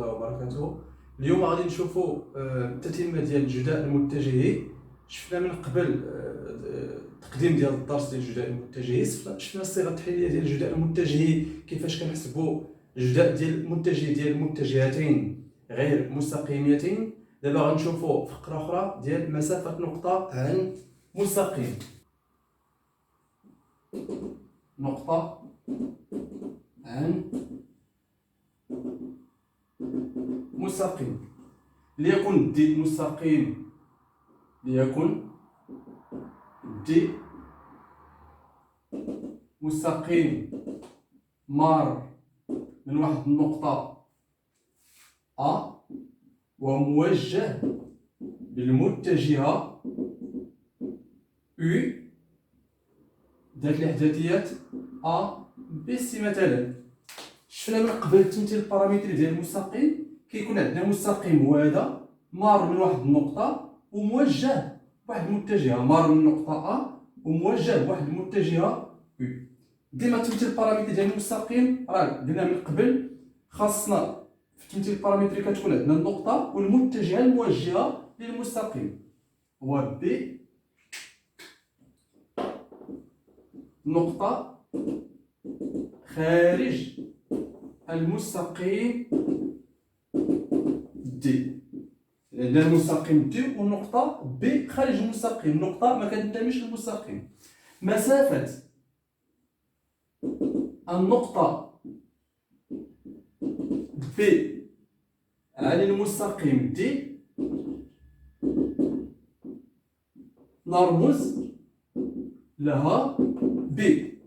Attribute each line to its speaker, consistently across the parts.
Speaker 1: الله وبركاته. اليوم غادي نشوفوا التتمه ديال الجداء المتجهي. شفنا من قبل التقديم ديال الدرس ديال الجداء المتجهي، شفنا الصيغه التحليليه ديال الجداء المتجهي، كيفاش كنحسبوا الجداء ديال المتجه ديال المتجهتين غير مستقيمتين. دابا غنشوفوا فقره اخرى ديال مسافه نقطه عن مستقيم. نقطه عن مستقيم ليكن دي مستقيم، ليكن دي مستقيم مار من واحد النقطة أ وموجه بالمتجهة U ذات الإحداثيات أ ب سي. مثلا شفنا من قبل التمثيل البارامتري ديال المستقيم، كيكون عندنا مستقيم هذا مار من واحد النقطة وموجه بواحد المتجهة، مار من نقطة أ وموجه بواحد المتجهة U. ديما التمثيل البارامتري ديال المستقيم راه قلنا من قبل خاصنا في التمثيل البارامتري كتكون عندنا النقطة والمتجهة الموجهة للمستقيم هو بي نقطة خارج المستقيم دي. عندنا المستقيم دي والنقطة بي خارج المستقيم، نقطة ما كتنتميش للمستقيم. مسافة النقطة بي عن المستقيم دي نرمز لها بي.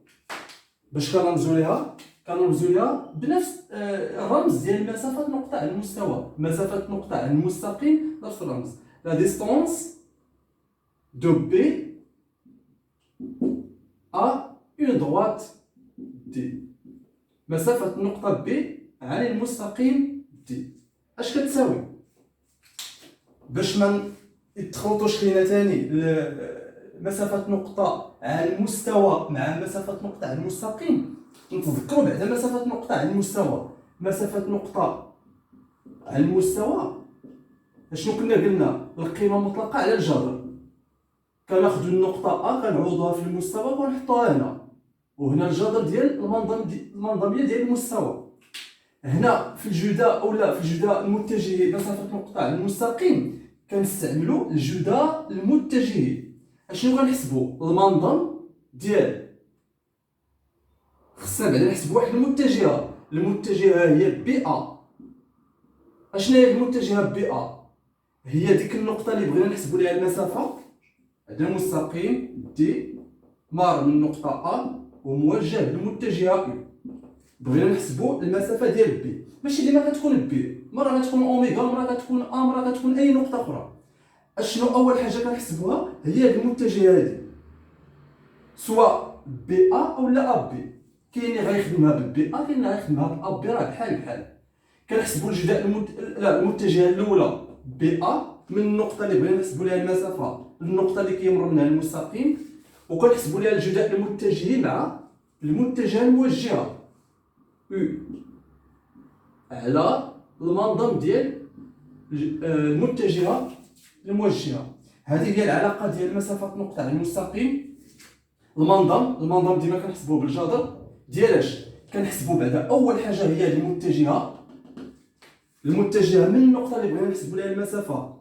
Speaker 1: باش كنرمزو ليها؟ كنرمزو ليها بنفس الرمز ديال مسافة نقطة عن المستوى. مسافة نقطة عن المستقيم نفس الرمز، لا ديستونس دو بي ا اون droite دي. مسافة نقطة بي عن المستقيم دي اش كتساوي؟ باش ما يتخلطوش لينا تاني مسافة نقطة عن المستوى مع مسافة نقطة عن المستقيم، نتذكروا بعدا مسافة نقطة عن المستوى. مسافة نقطة عن المستوى اشنو كنا قلنا؟ القيمة المطلقة على الجذر. كناخدو النقطة أ كنعوضوها في المستوى ونحطوها هنا، وهنا الجذر ديال المنظمية ديال المستوى. هنا في الجداء أولا في الجداء المتجهي مسافة نقطة عن المستقيم كنستعملو الجداء المتجهي. اشنو كنحسبو؟ المنظم ديال خصنا بعدا نحسبو واحد المتجهة. المتجهة هي بي ا. اشنا هي المتجهة بي ا؟ هي ديك النقطة اللي بغينا نحسبو ليها المسافة. عندنا مستقيم دي مار من نقطة ا وموجه بالمتجهة U. بغينا نحسبو المسافة ديال بي. ماشي ديما كتكون بي، مرة كتكون اوميغا، مرة كتكون ا، مرة كتكون اي نقطة أخرى. اشنو أول حاجة كنحسبوها؟ هي المتجهة هادي، سواء بي ا أو لا ا بي. كاين اللي غيخدمها ببي ا، كاين اللي غيخدمها بأ بي، راه بحال بحال. كنحسبو الجداء المتجهة الأولى بي ا من النقطة اللي بغينا نحسبو ليها المسافة للنقطة اللي كيمر منها المستقيم، وكنحسبو ليها الجداء المتجهي مع المتجهة الموجهة U على المنظم ديال المتجهة الموجهة. هذه هي العلاقة ديال مسافة نقطة عن المستقيم. المنظم ديما كنحسبوه بالجذر ديالاش؟ كنحسبو بعدا أول حاجة هي المتجهة من النقطة اللي بغينا نحسبو ليها المسافة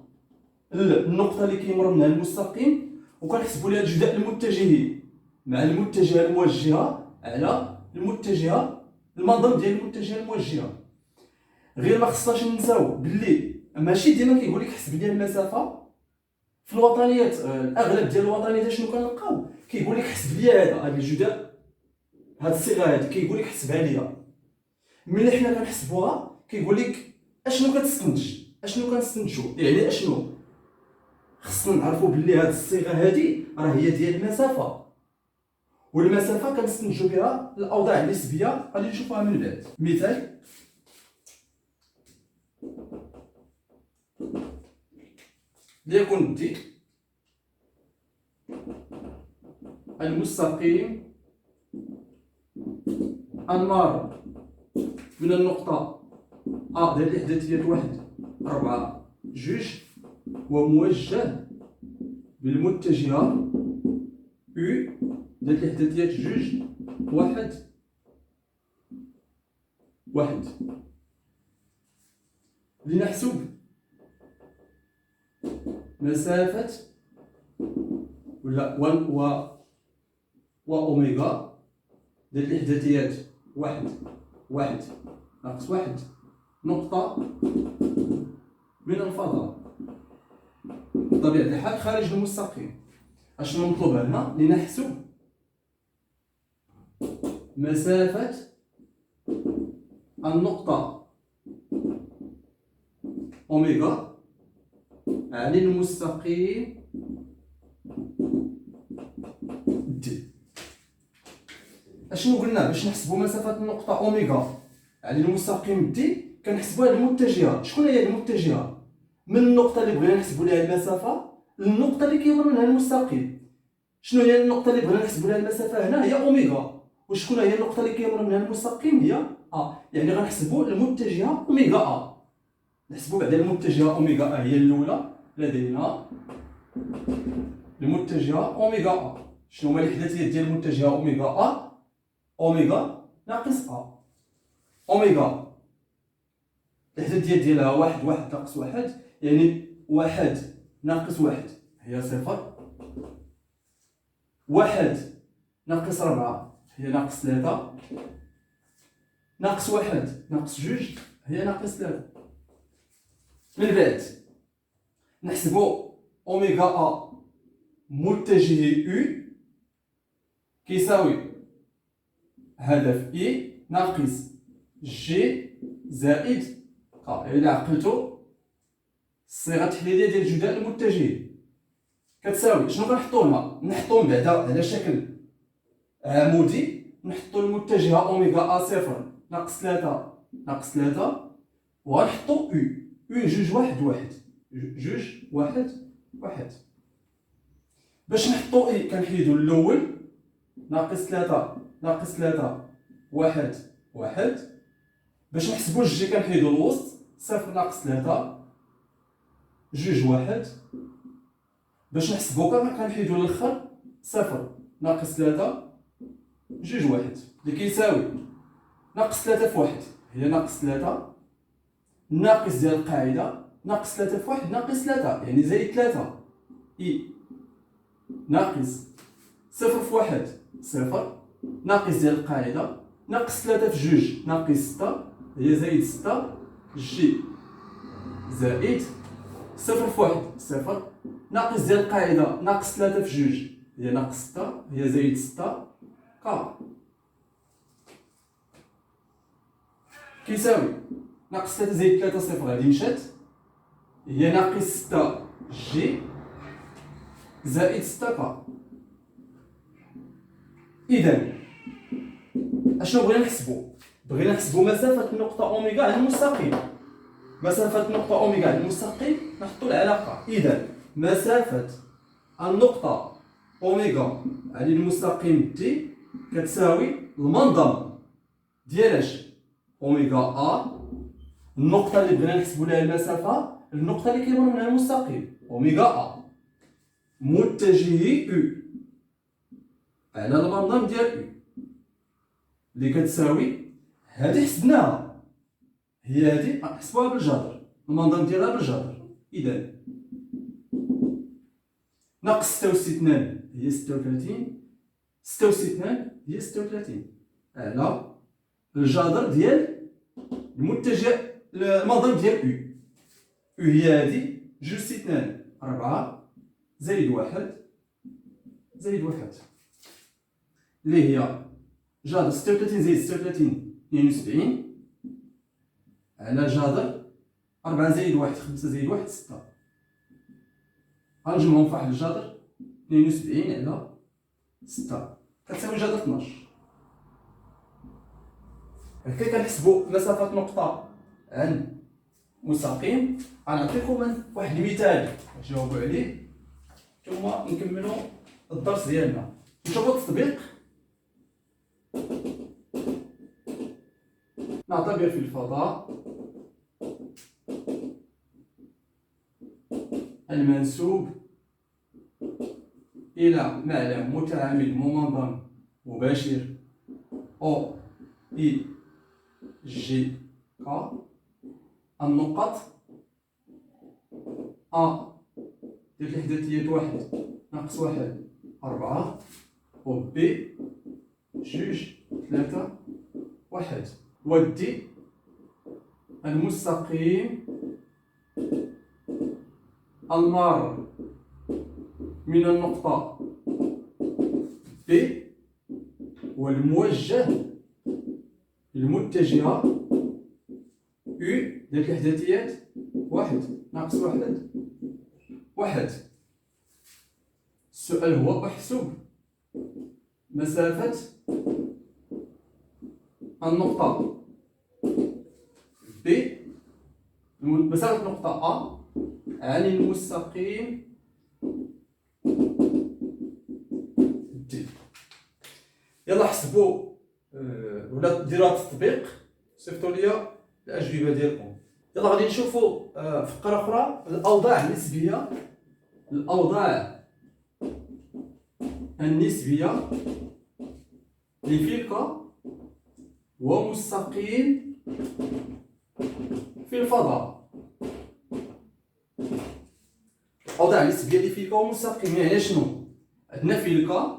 Speaker 1: النقطة اللي كيمر منها المستقيم، وكنحسبوا ليها الجداء المتجهي مع المتجهة الموجهة على المتجهة المنظم ديال المتجهة الموجهة. غير ما خصناش ننساو باللي ماشي ديما كيقول لك حسب ليا المسافة. في الوطنيات الاغلب ديال الوطنيات شنو كنلقاو؟ كيقول لك حسب ليا هذا الجداء، هاد الصيغة هادي كيقول لك حسبها ليا. ملي حنا كنحسبوها كيقول لك اشنو كتستنتج، اشنو كنستنتجو، يعني اشنو خصنا نعرفوا باللي هاد الصيغه هادي راه هي ديال المسافه، والمسافه كنستنتجوا بها الاوضاع النسبيه. غادي نشوفوها من بعد. مثال ليكن دي المستقيم المار من النقطه ديال الإحداثيات 1 4 2 وموجه بالمتجهة U ديال الإحداثيات 2 1 1. لنحسب مسافة ولا و أوميغا ديال الإحداثيات 1 1 ناقص 1 نقطة من الفضاء بطبيعة الحال خارج المستقيم. اشنو مطلوب هنا؟ لنحسب مسافة النقطة أوميغا عن المستقيم دي. اشنو قلنا باش نحسبوا مسافة النقطة أوميغا عن المستقيم دي؟ كنحسبوها المتجهة. شكون هي المتجهة؟ من النقطة اللي بغينا نحسبوا لها المسافة للنقطة اللي كيمر منها المستقيم. شنو هي النقطة اللي بغينا نحسبوا لها المسافة هنا؟ هي أوميغا. وشكون هي النقطة اللي كيمر منها المستقيم؟ هي يعني غنحسبوا المتجهة أوميغا نحسبوا بعدا المتجهة أوميغا هي الأولى لدينا. المتجهة أوميغا شنو هما الإحداثيات ديال المتجهة أوميغا أوميغا ناقص أوميغا الإحداثيات ديالها 1 1 ناقص 1 يعني 1 ناقص 1 هي 0. 1 ناقص 4 هي ناقص 3. ناقص 1 ناقص 2 هي ناقص 3. من بعد نحسبوا أوميغا متجه U كيساوي هدف إي ناقص جي زائد إلا عقلتو الصيغة التحليلية ديال الجداء المتجه كتساوي شنو كنحطو هنا؟ نحطو بعدا على شكل عمودي نحطو المتجهة أوميغا صفر ناقص 3 ناقص 3 وغنحطو U جوج 1 1 جوج 1 1. باش نحطو إي كنحيدو الأول ناقص 3 ناقص 3 1 1. باش نحسبو الجي كنحيدو الوسط 0 ناقص 3 جوج 1. باش نحسبو كنحيدو الاخر 0 ناقص 3 جوج 1 اللي كيساوي ناقص 3 في 1 هي ناقص 3 الناقص ديال القاعدة ناقص 3 في 1 ناقص 3 يعني زائد 3 إي ناقص 0 في 1 0 ناقص ديال القاعدة ناقص 3 في جوج ناقص 6 هي زائد 6 جي زائد 0 في 1 0 ناقص ديال القاعدة ناقص 3 في جوج هي ناقص 6 هي زائد 6 كيساوي ناقص 3 زائد 3 0 هادي مشات هي ناقص 6 جي زائد 6 إذا اشنو بغينا نحسبو؟ بغينا نحسبو مسافة النقطة أوميغا على المستقيم. مسافة النقطة أوميغا على المستقيم نحطو العلاقة. إذا مسافة النقطة أوميغا على المستقيم دي كتساوي المنظم ديال أوميغا النقطة اللي بغينا نحسبو لها المسافة النقطة اللي كيمر منها المستقيم أوميغا متجه U على المنظم ديال U اللي كتساوي هادي حسبناها هي هادي نحسبوها بالجذر المنظم ديالها بالجذر. إذا ناقص 66 هي 36 66 هي 36 على الجذر ديال المتجه المنظم ديال U هي هادي جوج 2 4 زائد 1 زائد 1 اللي هي جذر 36 زائد 36 72 على جذر 4 زائد 1 5 زائد 1 6 غنجمعهم في واحد الجذر 72 على 6 كتساوي جذر 12. هكا كنحسبوا مسافة نقطة عن مستقيم. غنعطيكم واحد المثال تجاوبوا عليه ثم نكملوا الدرس ديالنا. نشوفوا التطبيق. نعتبر في الفضاء المنسوب إلى معلم متعامد ممنظم مباشر أو إي جي كا. النقط أ ديال الإحداثيات 1 ناقص 1 4 و بي 2 3 1 و دي المستقيم المار من النقطة B والموجه المتجهة U ديال الإحداثيات 1 ناقص 1 1. السؤال هو احسب مسافة النقطة B، مسافة النقطة A عن المستقيم D. يلا حسبوا ولا ديروا هذا التطبيق صيفطوا لي الأجوبة ديالكم. يلا غادي نشوفوا فقرة أخرى، الأوضاع النسبية. الأوضاع النسبية لفلك ومستقيم في الفضاء. الأوضاع النسبية لفلك ومستقيم يعني شنو؟ عندنا فلك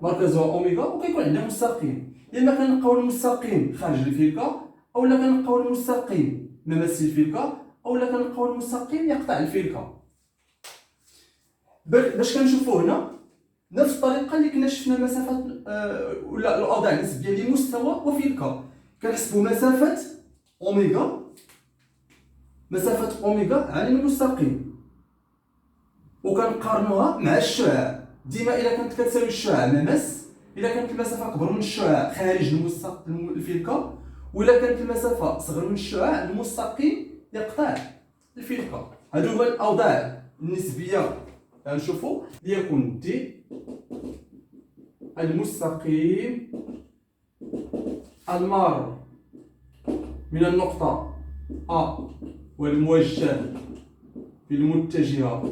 Speaker 1: مركزها أوميغا وكيكون عندنا مستقيم، يا إما كنلقاو المستقيم خارج الفلك أولا كنلقاو المستقيم ممثل الفلك أولا كنلقاو المستقيم يقطع الفلك. باش كنشوفو هنا نفس الطريقه اللي كنا شفنا مسافه ولا الاوضاع النسبيه لمستوى وفلك. كنحسبوا مسافه اوميغا عن المستقيم وكنقارنوها مع الشعاع. ديما الا كانت كتساوي الشعاع ممس، الا كانت المسافه اكبر من الشعاع خارج الفلك، ولا كانت المسافه صغر من الشعاع المستقيم يقطع الفلك. هادو هما الاوضاع النسبيه. نشوفوا ليكن دي المستقيم المار من النقطة A والموجه بالمتجهة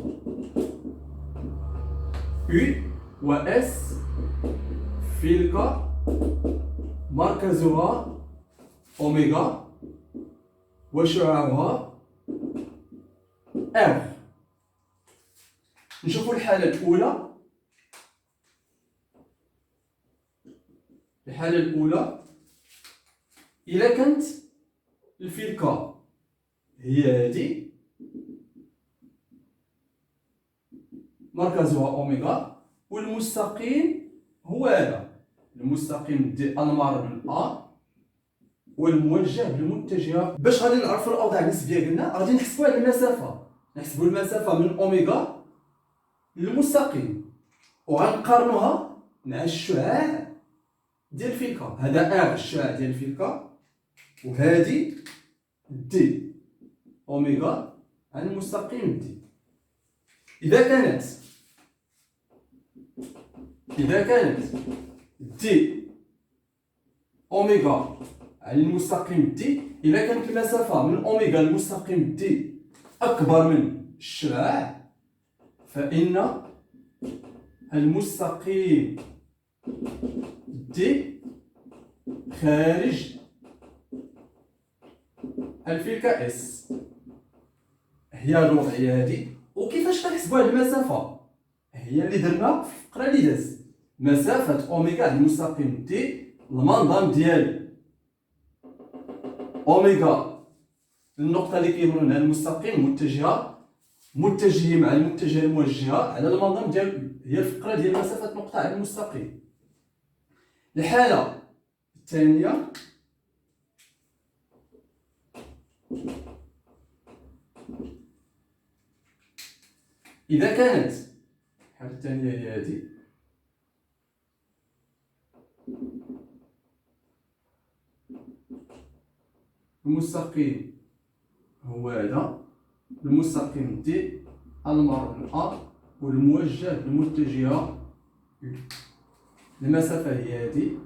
Speaker 1: U و S فلك مركزها أوميغا وشعاعها R. نشوفوا الحالة الأولى. الحالة الأولى إلا كانت الفلكة هي هادي مركزها أوميغا والمستقيم هو هذا المستقيم دي المار من أ والموجه بالمتجهة. باش غادي نعرفوا الأوضاع النسبية قلنا غادي نحسبوا على المسافة، نحسبوا المسافة من أوميغا للمستقيم وغنقارنوها مع الشعاع ديال الفلكة. هذا الشعاع ديال الفلكة وهذه دي أوميغا عن المستقيم دي. إذا كانت دي أوميغا عن المستقيم دي، إذا كانت المسافة من أوميغا للمستقيم دي أكبر من الشعاع فإن المستقيم دي خارج الفلكة اس. هي الوضعية هادي. وكيفاش كنحسبوا هاد المسافة؟ هي اللي درنا في الفقرة اللي دازت. مسافة أوميغا المستقيم دي المنظم ديال أوميغا النقطة اللي كيمر منها المستقيم متجه مع المتجهة الموجهة على المنظم ديال هي الفقرة ديال مسافة نقطة على المستقيم. الحالة الثانية إذا كانت الحالة الثانية هي هذه المستقيم هو هذا المستقيم دي المار من أ والموجه بالمتجهة المسافة هي هذه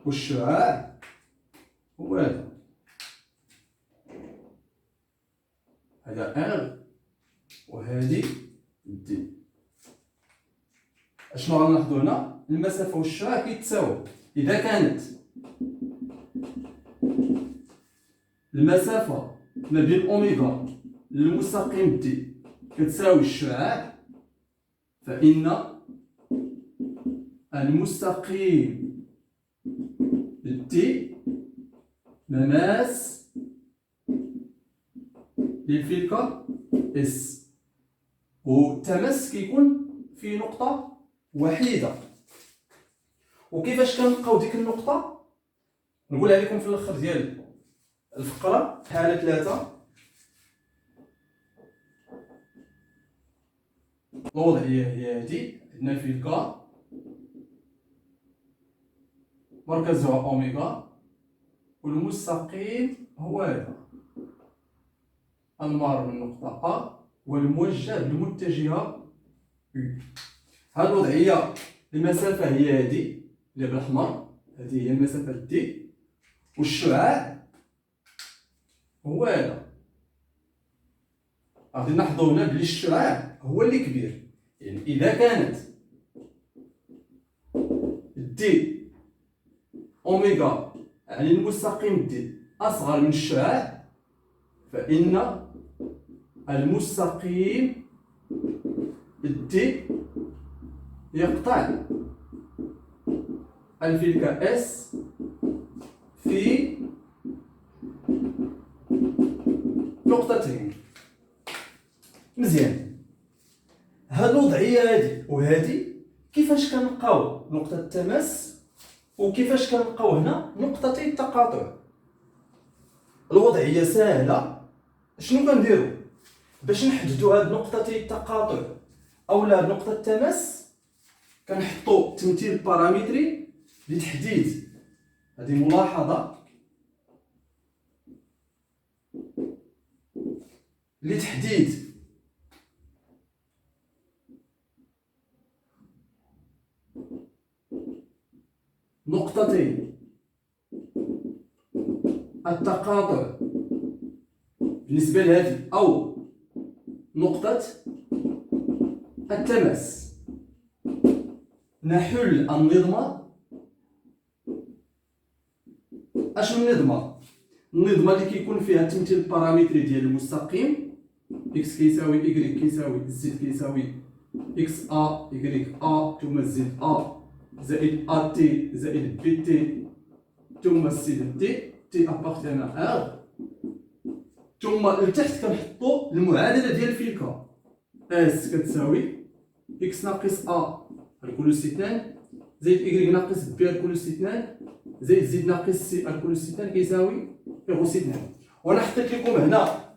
Speaker 1: والشعاع هو هذا. هذا ار وهذه دي. اشنو غنلاحظوا هنا؟ المسافه والشعاع كيتساووا. اذا كانت المسافه ما بين اوميغا للمستقيم دي كتساوي الشعاع، فان المستقيم دي مماس للفلكة اس، والتماس كيكون في نقطة وحيدة. وكيفاش كنلقاو ديك النقطة؟ نقولها لكم في الاخر ديال الفقرة. حالة 3 الوضعية هي هادي. عندنا الفلكة مركزها اوميغا والمستقيم هو هذا المار من نقطة أ والموجه بالمتجهة U. هاد الوضعية المسافة هي هادي اللي بالأحمر، هادي هي المسافة دي، والشعاع هو هذا. غادي نلاحظوا هنا بلي الشعاع هو اللي كبير، يعني إذا كانت دي أوميغا يعني المستقيم دي أصغر من الشعاع، فإن المستقيم دي يقطع الفلكة اس في نقطتين. مزيان. هاد الوضعية هادي وهادي كيفاش كنلقاو نقطة التماس وكيفاش كنلقاو هنا نقطتي التقاطع؟ الوضعية سهلة. شنو كنديرو باش نحددو هاد نقطتي التقاطع اولا نقطة التماس؟ كنحطو تمثيل بارامتري لتحديد، هذه ملاحظة لتحديد نقطتي التقاطع بالنسبة لهذه أو نقطة التماس. نحل النظمة. اشنو النظمة؟ النظمة اللي كيكون فيها التمثيل البارامتري ديال المستقيم x كيساوي y كيساوي z كيساوي x a y a ثم z a زائد a t زائد b t ثم c t t appartient à r. ثم لتحت كنحطو المعادلة ديال الفلكة s كتساوي x ناقص a الكل س 2 زائد y ناقص b الكل س 2 زائد z ناقص c الكل س 2 كيساوي غ س 2. وانا حطيت لكم هنا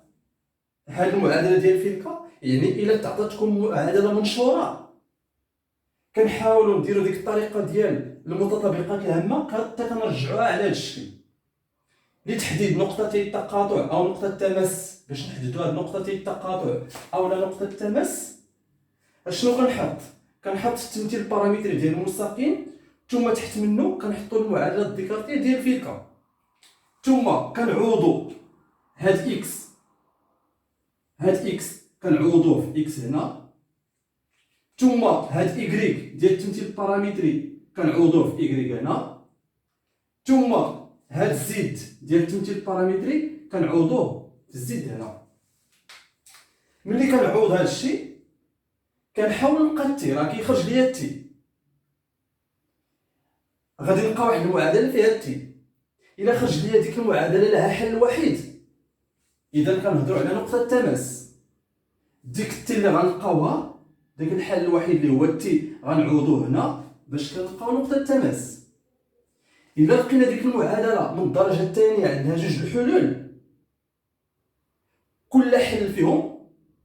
Speaker 1: هاد المعادلة ديال الفلكة، يعني إلا تعطاتكم معادلة منشورة كنحاولوا نديروا ديك الطريقة ديال المتطابقات الهامة حتى كنرجعوها على هاد الشكل لتحديد نقطتي التقاطع أو نقطة التماس. باش نحددوا هاد نقطتي التقاطع أو لا نقطة التماس اشنو كنحط؟ كنحط التمثيل البارامتري ديال المستقيم، ثم تحت منه كنحطوا المعادلة الديكارتية ديال الفلكة، ثم كنعوضوا هاد اكس كنعوضوه في اكس هنا، ثم هاد ايكغيك ديال التمثيل البارامتري كنعوضوه في ايكغيك هنا، ثم هاد زد ديال التمثيل البارامتري كنعوضوه في الزد هنا. ملي كنعوض هاد الشيء كنحاول نلقى التي، راه كيخرج ليا التي، غادي نلقى واحد المعادله فيها التي. الا خرج ليا ديك المعادله لها حل وحيد، اذا كنهضروا على نقطه التماس. ديك التي اللي غنلقاوها داك الحل الوحيد اللي هو التي غنعوضوه هنا باش كنلقاو نقطه التماس. الا لقينا ديك المعادله من الدرجه الثانيه عندها جوج الحلول، كل حل فيهم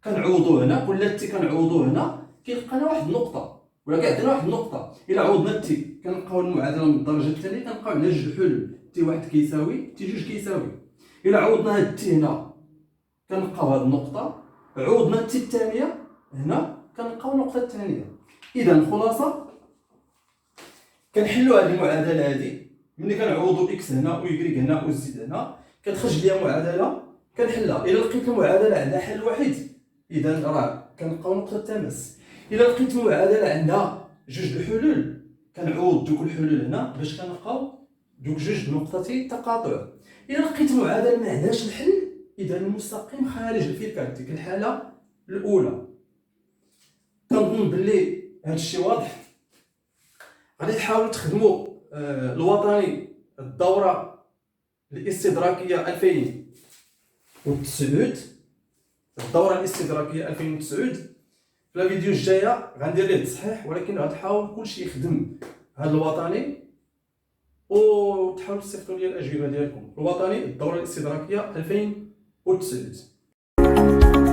Speaker 1: كنعوضوه هنا، كل تي كنعوضوه هنا كيلقانا واحد النقطه ولا كيعطينا واحد النقطه. الا عوضنا التي كنلقاو المعادله من الدرجه الثانيه كنلقاو عندها جوج الحلول، تي واحد كيساوي تي جوج كيساوي. الا عوضنا هاد التي هنا كنلقاو هاد النقطه، عوضنا التي الثانيه هنا كنلقاو النقطه الثانيه. اذا الخلاصه كنحلوا هذه المعادله هذه، ملي كنعوضوا اكس هنا و y هنا و زد هنا كتخرج ليا معادله كنحلها. الا لقيت المعادله عندها حل واحد اذا راه كنبقاو نقطه التماس. الا لقيت المعادله عندها جوج الحلول كنعوض دوك الحلول هنا باش كنلقاو دوك جوج نقطتي التقاطع. الا لقيت المعادله ما عندهاش الحل اذا المستقيم خارج الفكره. ديك الحاله الاولى كنظن باللي هذا الشيء واضح. غادي تحاولوا تخدموا الوطني الدوره الاستدراكيه 2009 الدوره الاستدراكيه 2009. في الفيديو الجايه غندير ليه التصحيح، ولكن غتحاول كلشي يخدم هذا الوطني وتحاولوا تصيفطوا لي الاجوبه ديالكم. الوطني الدوره الاستدراكيه 2009.